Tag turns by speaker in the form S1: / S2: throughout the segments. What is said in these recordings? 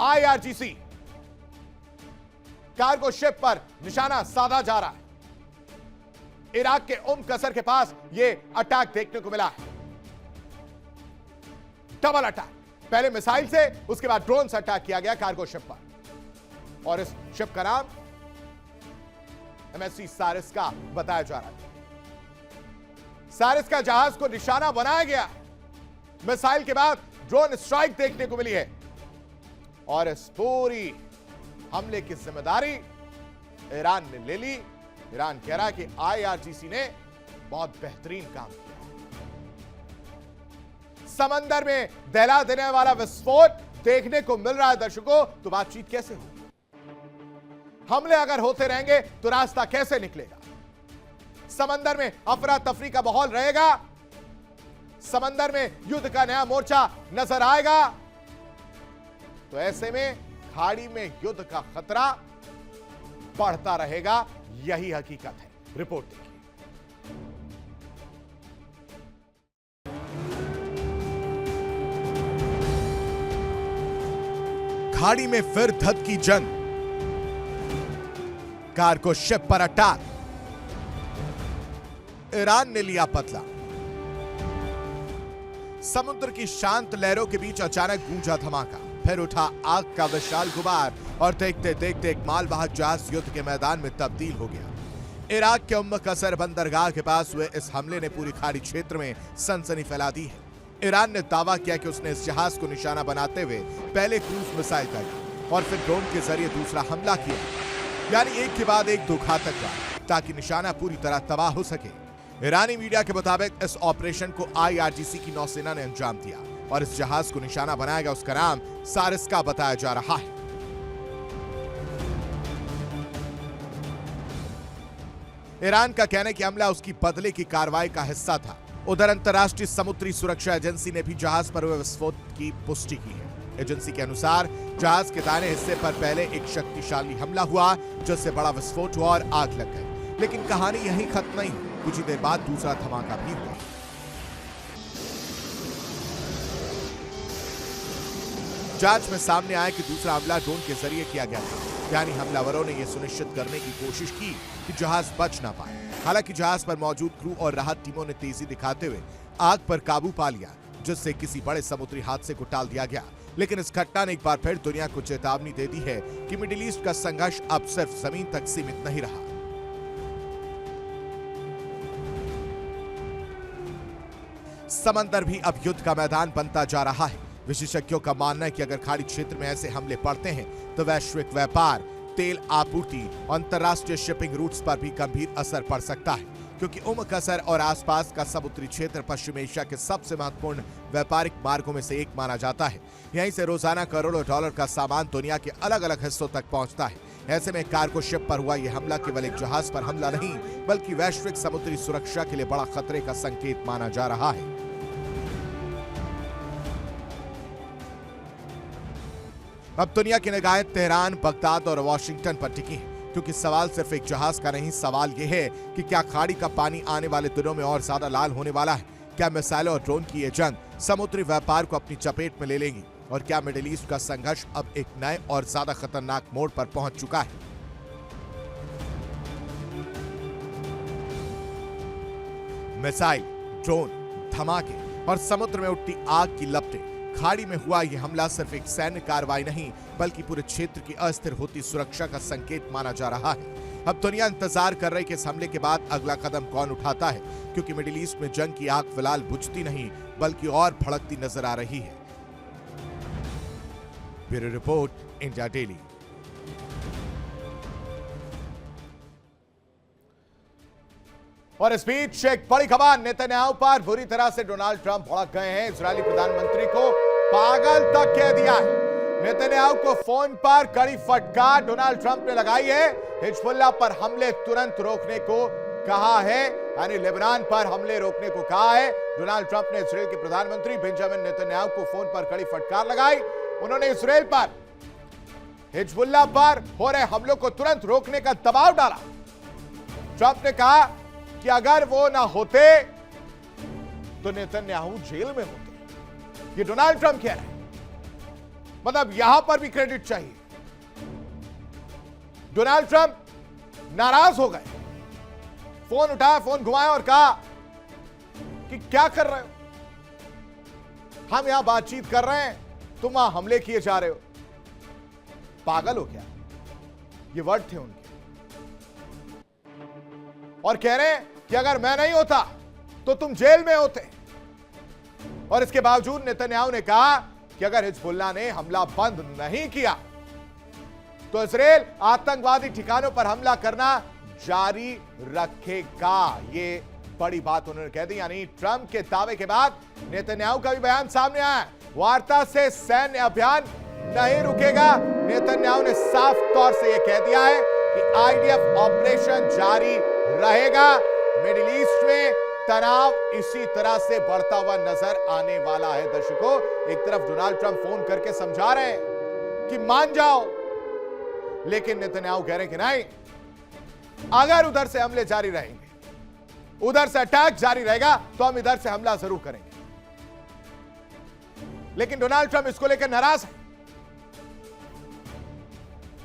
S1: IRGC cargo ship पर निशाना साधा जा रहा है। इराक के कसर के पास यह अटैक देखने को मिला है। डबल अटैक, पहले मिसाइल से, उसके बाद ड्रोन से अटैक किया गया कार्गो शिप पर। और इस शिप का नाम एमएससी सारिस्का बताया जा रहा है। सारिस्का जहाज को निशाना बनाया गया। मिसाइल के बाद ड्रोन स्ट्राइक देखने को मिली है। और इस पूरी हमले की जिम्मेदारी ईरान ने ले ली। ईरान कह रहा है कि आईआरजीसी ने बहुत बेहतरीन काम किया। समंदर में दहला देने वाला विस्फोट देखने को मिल रहा है दर्शकों, तो बातचीत कैसे होगी? हमले अगर होते रहेंगे तो रास्ता कैसे निकलेगा? समंदर में अफरा तफरी का माहौल रहेगा। समंदर में युद्ध का नया मोर्चा नजर आएगा। तो ऐसे में खाड़ी में युद्ध का खतरा बढ़ता रहेगा। यही हकीकत है। रिपोर्ट देखिए। खाड़ी में फिर धद की जंग। कार्गो शिप पर अटैक। ईरान ने लिया बदला। समुद्र की शांत लहरों के बीच अचानक गूंजा धमाका। फिर उठा आग का विशाल गुबार और देखते देखते एक मालवाहक जहाज युद्ध के मैदान में तब्दील हो गया। इराक के कसर बंदरगाह के पास हुए इस हमले ने पूरी खाड़ी क्षेत्र में सनसनी फैला दी है। ईरान ने दावा किया कि उसने इस जहाज को निशाना बनाते हुए पहले क्रूज मिसाइल दागी और फिर ड्रोन के जरिए दूसरा हमला किया, यानी एक के बाद एक दो घातक वार, ताकि निशाना पूरी तरह तबाह हो सके। ईरानी मीडिया के मुताबिक इस ऑपरेशन को आईआरजीसी की नौसेना ने अंजाम दिया और इस जहाज को निशाना बनाया गया। उसका नाम सारिस्का बताया जा रहा है। ईरान का कहना है कि हमला उसकी बदले की कार्रवाई का हिस्सा था। उधर अंतर्राष्ट्रीय समुद्री सुरक्षा एजेंसी ने भी जहाज पर हुए विस्फोट की पुष्टि की है। एजेंसी के अनुसार जहाज के दाहिने हिस्से पर पहले एक शक्तिशाली हमला हुआ, जिससे बड़ा विस्फोट हुआ और आग लग गई। लेकिन कहानी यहीं खत्म नहीं, कुछ ही देर बाद दूसरा धमाका भी हुआ। जांच में सामने आया कि दूसरा हमला ड्रोन के जरिए किया गया था, यानी हमलावरों ने यह सुनिश्चित करने की कोशिश की कि जहाज बच ना पाए। हालांकि जहाज पर मौजूद क्रू और राहत टीमों ने तेजी दिखाते हुए आग पर काबू पा लिया, जिससे किसी बड़े समुद्री हादसे को टाल दिया गया। लेकिन इस घटना ने एक बार फिर दुनिया को चेतावनी दे दी है कि मिडिल ईस्ट का संघर्ष अब सिर्फ जमीन तक सीमित नहीं रहा। समंदर भी अब युद्ध का मैदान बनता जा रहा है। विशेषज्ञों का मानना है कि अगर खाड़ी क्षेत्र में ऐसे हमले पड़ते हैं तो वैश्विक व्यापार, तेल आपूर्ति और अंतर्राष्ट्रीय शिपिंग रूट्स पर भी गंभीर असर पड़ सकता है, क्योंकि कसर और आसपास का समुद्री क्षेत्र पश्चिम एशिया के सबसे महत्वपूर्ण व्यापारिक मार्गों में से एक माना जाता है। यहीं से रोजाना करोड़ों डॉलर का सामान दुनिया के अलग अलग हिस्सों तक पहुंचता है। ऐसे में कार्गो शिप पर हुआ यह हमला केवल एक जहाज पर हमला नहीं, बल्कि वैश्विक समुद्री सुरक्षा के लिए बड़ा खतरे का संकेत माना जा रहा है। अब दुनिया की निगाहें तेहरान, बगदाद और वाशिंगटन पर टिकी हैं, क्योंकि सवाल सिर्फ एक जहाज का नहीं, सवाल यह है कि क्या खाड़ी का पानी आने वाले दिनों में और ज्यादा लाल होने वाला है? क्या मिसाइलों और ड्रोन की ये जंग समुद्री व्यापार को अपनी चपेट में ले लेंगी? और क्या मिडिल ईस्ट का संघर्ष अब एक नए और ज्यादा खतरनाक मोड़ पर पहुंच चुका है? मिसाइल, ड्रोन, धमाके और समुद्र में उठती आग की लपटें। खाड़ी में हुआ यह हमला सिर्फ एक सैन्य कार्रवाई नहीं, बल्कि पूरे क्षेत्र की अस्थिर होती सुरक्षा का संकेत माना जा रहा है। अब दुनिया इंतजार कर रही कि इस हमले के बाद अगला कदम कौन उठाता है, क्योंकि मिडिल ईस्ट में जंग की आग फिलहाल बुझती नहीं, बल्कि और भड़कती नजर आ रही है। Bureau report, India daily. और इस बीच एक बड़ी खबर नेतन्याहू पर बुरी तरह से डोनाल्ड ट्रंप भड़क गए हैं। इजरायली प्रधानमंत्री को पागल तक कह दिया है। नेतन्याहू को फोन पर कड़ी फटकार डोनाल्ड ट्रंप ने लगाई है। हिजबुल्लाह पर हमले तुरंत रोकने को कहा है, यानी लेबनान पर हमले रोकने को कहा है। डोनाल्ड ट्रंप ने इजराइल के प्रधानमंत्री बेंजामिन नेतन्याहू को फोन पर कड़ी फटकार लगाई। उन्होंने इजराइल पर, हिजबुल्लाह पर हो रहे हमलों को तुरंत रोकने का दबाव डाला। ट्रंप ने कहा कि अगर वो ना होते तो नेतन्याहू जेल में होते। ये डोनाल्ड ट्रंप कह रहे हैं। मतलब यहां पर भी क्रेडिट चाहिए। डोनाल्ड ट्रंप नाराज हो गए, फोन उठाया, फोन घुमाया और कहा कि क्या कर रहे हो, हम यहां बातचीत कर रहे हैं, तुम वहां हमले किए जा रहे हो, पागल हो क्या? ये वर्ड थे उनके। और कह रहे हैं कि अगर मैं नहीं होता तो तुम जेल में होते। और इसके बावजूद नेतन्याहू ने कहा कि अगर हिजबुल्लाह ने हमला बंद नहीं किया तो इजराइल आतंकवादी ठिकानों पर हमला करना जारी रखेगा। ये बड़ी बात उन्होंने कह दी। यानी ट्रंप के दावे के बाद नेतन्याहू का भी बयान सामने आया। वार्ता से सैन्य अभियान नहीं रुकेगा। नेतन्याहू ने साफ तौर से यह कह दिया है कि आईडीएफ ऑपरेशन जारी रहेगा। मिडिल ईस्ट में तनाव इसी तरह से बढ़ता हुआ नजर आने वाला है। दर्शकों, एक तरफ डोनाल्ड ट्रंप फोन करके समझा रहे हैं कि मान जाओ, लेकिन नेतन्याहू कह रहे हैं कि नहीं, अगर उधर से हमले जारी रहेंगे, उधर से अटैक जारी रहेगा तो हम इधर से हमला जरूर करेंगे। लेकिन डोनाल्ड ट्रंप इसको लेकर नाराज है,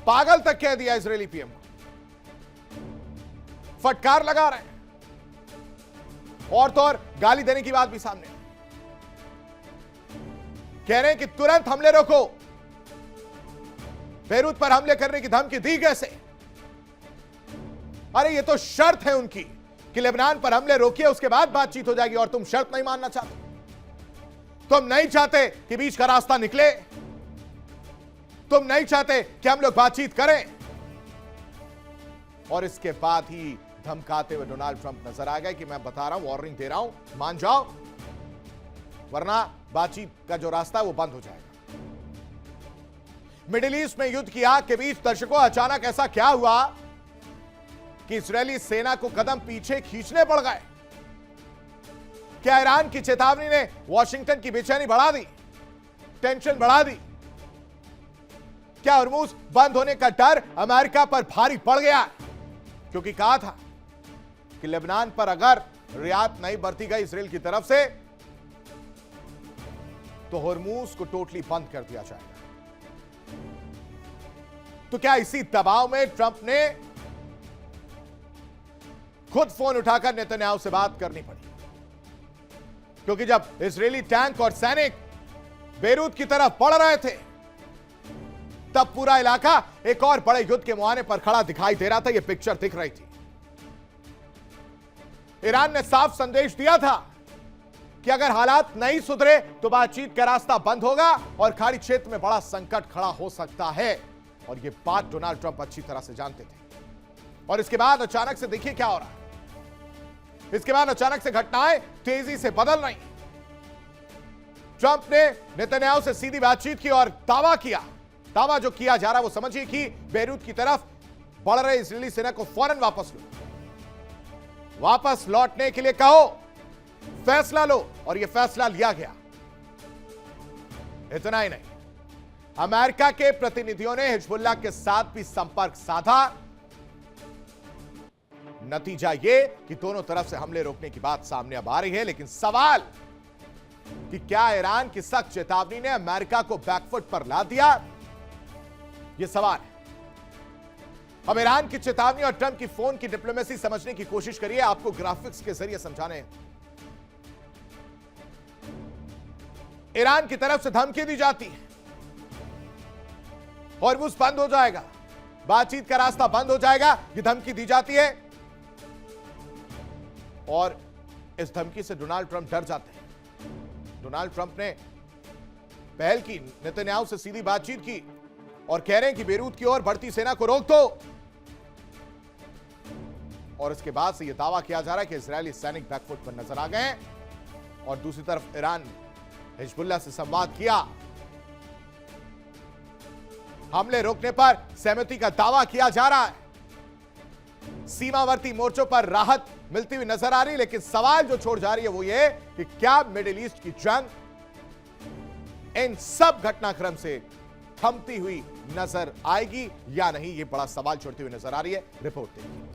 S1: पागल तक कह दिया इजरायली पीएम को, फटकार लगा रहे हैं और तो और गाली देने की बात भी सामने, कह रहे हैं कि तुरंत हमले रोको। बेरूत पर हमले करने की धमकी दी कैसे? अरे ये तो शर्त है उनकी कि लेबनान पर हमले रोकिए, उसके बाद बातचीत हो जाएगी, और तुम शर्त नहीं मानना चाहते। तुम नहीं चाहते कि बीच का रास्ता निकले, तुम नहीं चाहते कि हम लोग बातचीत करें। और इसके बाद ही धमकाते हुए डोनाल्ड ट्रंप नजर आ गए कि मैं बता रहा हूं, वार्निंग दे रहा हूं, मान जाओ, वरना बातचीत का जो रास्ता है वो बंद हो जाएगा। मिडिल ईस्ट में युद्ध की आग के बीच दर्शकों, अचानक ऐसा क्या हुआ कि इजरायली सेना को कदम पीछे खींचने पड़ गए। क्या ईरान की चेतावनी ने वॉशिंगटन की बेचैनी बढ़ा दी, टेंशन बढ़ा दी? क्या हॉर्मुज बंद होने का डर अमेरिका पर भारी पड़ गया? क्योंकि कहा था कि लेबनान पर अगर रियायत नहीं बरती गई इजराइल की तरफ से तो हॉर्मुज को टोटली बंद कर दिया जाएगा। तो क्या इसी दबाव में ट्रंप ने खुद फोन उठाकर नेतन्याहू से बात करनी पड़ी? क्योंकि जब इजरायली टैंक और सैनिक बेरूत की तरफ बढ़ रहे थे, तब पूरा इलाका एक और बड़े युद्ध के मुहाने पर खड़ा दिखाई दे रहा था। यह पिक्चर दिख रही थी। ईरान ने साफ संदेश दिया था कि अगर हालात नहीं सुधरे तो बातचीत का रास्ता बंद होगा और खाड़ी क्षेत्र में बड़ा संकट खड़ा हो सकता है। और यह बात डोनाल्ड ट्रंप अच्छी तरह से जानते थे। और इसके बाद अचानक से देखिए क्या हो रहा है। इसके बाद अचानक से घटनाएं तेजी से बदल रही। ट्रंप ने नेतन्याहू से सीधी बातचीत की और दावा किया। दावा जो किया जा रहा है वो समझिए कि बेरूत की तरफ बढ़ रहे इजरायली सेना को फौरन वापस लो, वापस लौटने के लिए कहो, फैसला लो। और यह फैसला लिया गया। इतना ही नहीं, अमेरिका के प्रतिनिधियों ने हिजबुल्लाह के साथ भी संपर्क साधा। नतीजा यह कि दोनों तरफ से हमले रोकने की बात सामने अब आ रही है। लेकिन सवाल कि क्या ईरान की सख्त चेतावनी ने अमेरिका को बैकफुट पर ला दिया? यह सवाल है। अब ईरान की चेतावनी और ट्रंप की फोन की डिप्लोमेसी समझने की कोशिश करिए। आपको ग्राफिक्स के जरिए समझाने। ईरान की तरफ से धमकी दी जाती है, हॉर्मुज बंद हो जाएगा, बातचीत का रास्ता बंद हो जाएगा, यह धमकी दी जाती है। और इस धमकी से डोनाल्ड ट्रंप डर जाते हैं। डोनाल्ड ट्रंप ने पहल की, नेतन्याहू से सीधी बातचीत की और कह रहे हैं कि बेरूत की ओर बढ़ती सेना को रोक दो। और इसके बाद से यह दावा किया जा रहा है कि इजरायली सैनिक बैकफुट पर नजर आ गए। और दूसरी तरफ ईरान हिजबुल्लाह से संवाद किया, हमले रोकने पर सहमति का दावा किया जा रहा है। सीमावर्ती मोर्चों पर राहत मिलती हुई नजर आ रही है। लेकिन सवाल जो छोड़ जा रही है वो ये कि क्या मिडिल ईस्ट की जंग इन सब घटनाक्रम से थमती हुई नजर आएगी या नहीं, ये बड़ा सवाल छोड़ती हुई नजर आ रही है। रिपोर्ट देखिए।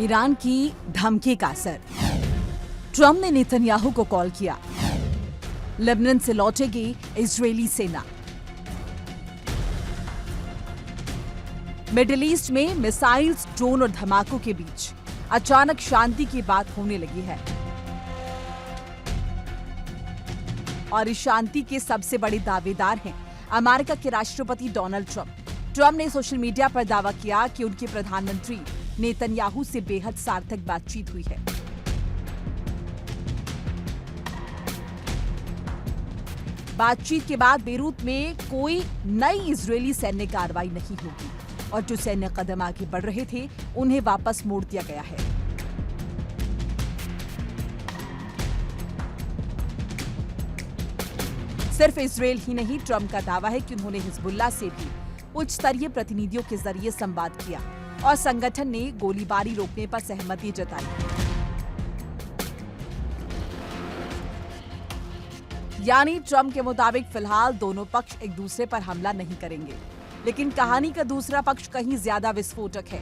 S2: ईरान की धमकी का असर। ट्रंप ने नेतन्याहू को कॉल किया, लेबनान से लौटेगी इजरायली सेना। मिडिल ईस्ट में मिसाइल्स, ड्रोन और धमाकों के बीच अचानक शांति की बात होने लगी है और इस शांति के सबसे बड़े दावेदार हैं अमेरिका के राष्ट्रपति डोनाल्ड ट्रंप। ट्रंप ने सोशल मीडिया पर दावा किया कि उनके प्रधानमंत्री नेतन्याहू से बेहद सार्थक बातचीत हुई है। बातचीत के बाद बेरूत में कोई नई इजरायली सैन्य कार्रवाई नहीं होगी और जो सैन्य कदम आगे बढ़ रहे थे उन्हें वापस मोड़ दिया गया है। सिर्फ इजरायल ही नहीं, ट्रंप का दावा है कि उन्होंने हिजबुल्लाह से भी उच्च स्तरीय प्रतिनिधियों के जरिए संवाद किया और संगठन ने गोलीबारी रोकने पर सहमति जताई। यानी ट्रंप के मुताबिक फिलहाल दोनों पक्ष एक दूसरे पर हमला नहीं करेंगे, लेकिन कहानी का दूसरा पक्ष कहीं ज्यादा विस्फोटक है।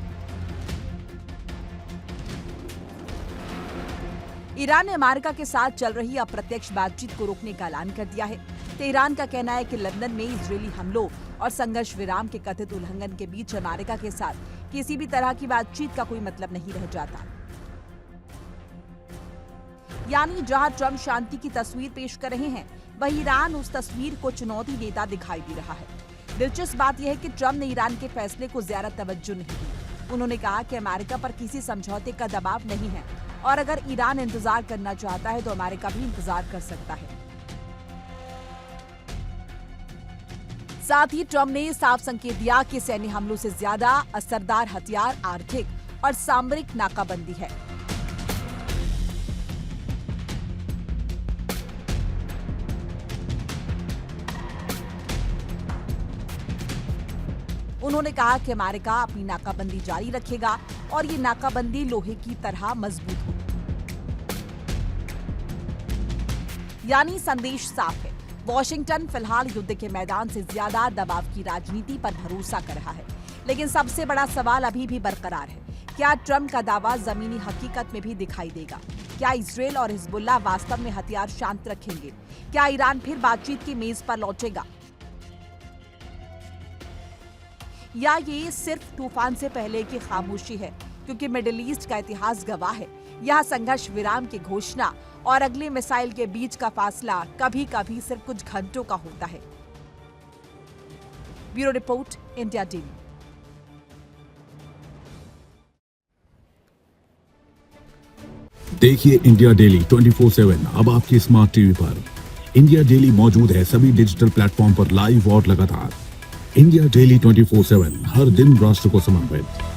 S2: ईरान ने अमेरिका के साथ चल रही अप्रत्यक्ष बातचीत को रोकने का ऐलान कर दिया है। तेहरान का कहना है कि लेबनान में इजरायली हमलों और संघर्ष विराम के कथित उल्लंघन के बीच अमेरिका के साथ किसी भी तरह की बातचीत का कोई मतलब नहीं रह जाता। यानी जहां ट्रंप शांति की तस्वीर पेश कर रहे हैं, वहीं ईरान उस तस्वीर को चुनौती देता दिखाई दे रहा है। दिलचस्प बात यह है कि ट्रंप ने ईरान के फैसले को ज्यादा तवज्जो नहीं दी। उन्होंने कहा कि अमेरिका पर किसी समझौते का दबाव नहीं है और अगर ईरान इंतजार करना चाहता है तो अमेरिका भी इंतजार कर सकता है। साथ ही ट्रंप ने साफ संकेत दिया कि सैन्य हमलों से ज्यादा असरदार हथियार आर्थिक और सामरिक नाकाबंदी है। उन्होंने कहा कि अमेरिका अपनी नाकाबंदी जारी रखेगा और ये नाकाबंदी लोहे की तरह मजबूत हो। यानी संदेश साफ है, वॉशिंगटन फिलहाल युद्ध के मैदान से ज्यादा दबाव की राजनीति पर भरोसा कर रहा है। लेकिन सबसे बड़ा सवाल अभी भी बरकरार है, क्या ट्रंप का दावा जमीनी हकीकत में भी दिखाई देगा? क्या इजरायल और हिजबुल्लाह वास्तव में हथियार शांत रखेंगे? क्या ईरान फिर बातचीत की मेज पर लौटेगा, या ये सिर्फ तूफान से पहले की खामोशी है? क्योंकि मिडिल ईस्ट का इतिहास गवाह है, यहाँ संघर्ष विराम की घोषणा और अगले मिसाइल के बीच का फासला कभी कभी सिर्फ कुछ घंटों का होता है। Bureau report, India daily.
S3: देखिए इंडिया डेली 24/7 अब आपके स्मार्ट टीवी पर। इंडिया डेली मौजूद है सभी डिजिटल प्लेटफॉर्म पर लाइव और लगातार। इंडिया डेली 24/7 हर दिन राष्ट्र को समर्पित।